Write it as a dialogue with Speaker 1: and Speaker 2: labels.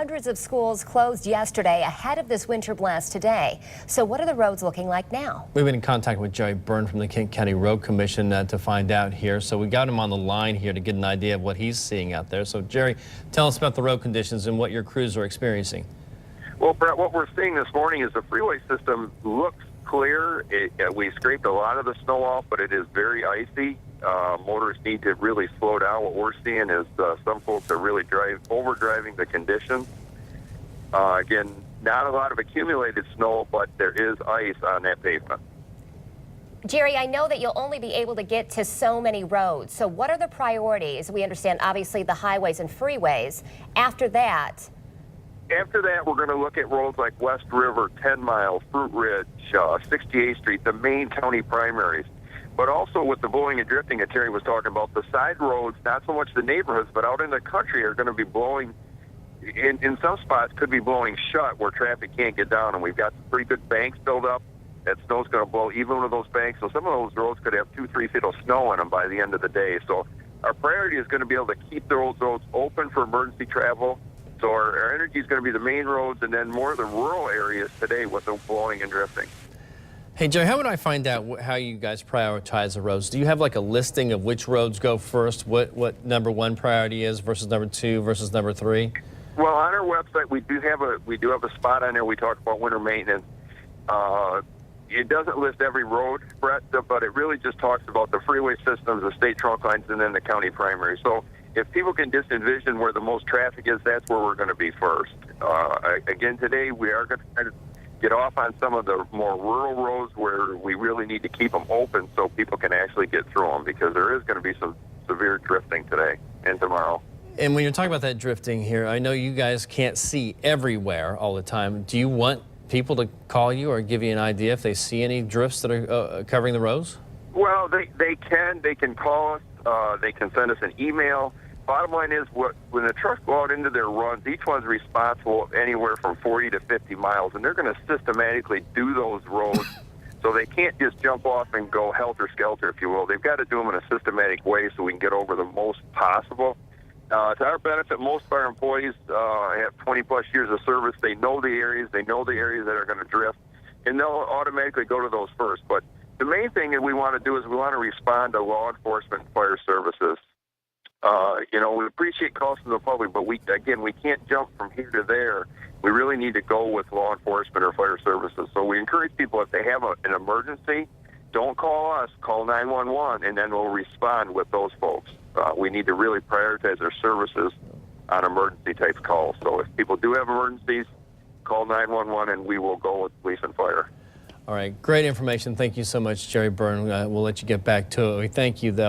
Speaker 1: hundreds of schools closed yesterday ahead of this winter blast today. So what are the roads looking like now?
Speaker 2: We've been in contact with Jerry Byrne from the Kent County Road Commission to find out here. So we got him on the line here to get an idea of what he's seeing out there. So Jerry, tell us about the road conditions and what your crews are experiencing.
Speaker 3: Well, Brett, what we're seeing this morning is the freeway system looks clear. We scraped a lot of the snow off, but it is very icy. Motorists need to really slow down. What we're seeing is some folks are really overdriving the conditions. Again, not a lot of accumulated snow, but there is ice on that pavement.
Speaker 1: Jerry, I know that you'll only be able to get to so many roads. So what are the priorities? We understand, obviously, the highways and freeways. After that,
Speaker 3: we're going to look at roads like West River, 10 Mile, Fruit Ridge, 68th Street, the main county primaries. But also with the blowing and drifting that Terry was talking about, the side roads, not so much the neighborhoods, but out in the country are going to be blowing, in some spots could be blowing shut where traffic can't get down. And we've got some pretty good banks built up. That snow's going to blow even with those banks. So some of those roads could have 2-3 feet of snow in them by the end of the day. So our priority is going to be able to keep those roads open for emergency travel. So our energy is going to be the main roads and then more of the rural areas today with the blowing and drifting.
Speaker 2: Hey, Jerry, how would I find out how you guys prioritize the roads? Do you have like a listing of which roads go first, what number one priority is versus number two versus number three?
Speaker 3: Well, on our website, we do have a spot on there. We talk about winter maintenance. It doesn't list every road, Brett, but it really just talks about the freeway systems, the state trunk lines, and then the county primary. So if people can just envision where the most traffic is, that's where we're going to be first. Again, today we are going to try to get off on some of the more rural roads where we really need to keep them open so people can actually get through them, because there is going to be some severe drifting today and tomorrow.
Speaker 2: And when you're talking about that drifting here, I know you guys can't see everywhere all the time. Do you want people to call you or give you an idea if they see any drifts that are covering the roads?
Speaker 3: Well, they can call us. They can send us an email. Bottom line is, when the trucks go out into their runs, each one's responsible anywhere from 40 to 50 miles, and they're going to systematically do those roads. So they can't just jump off and go helter-skelter, if you will. They've got to do them in a systematic way so we can get over the most possible. To our benefit, most of our employees have 20-plus years of service. They know the areas. They know the areas that are going to drift, and they'll automatically go to those first. But the main thing that we want to do is we want to respond to law enforcement and fire services. We appreciate calls from the public, but we can't jump from here to there. We really need to go with law enforcement or fire services. So we encourage people, if they have an emergency, don't call us, call 911, and then we'll respond with those folks. We need to really prioritize our services on emergency-type calls. So if people do have emergencies, call 911, and we will go with police and fire.
Speaker 2: All right, great information. Thank you so much, Jerry Byrne. We'll let you get back to it. We thank you, though.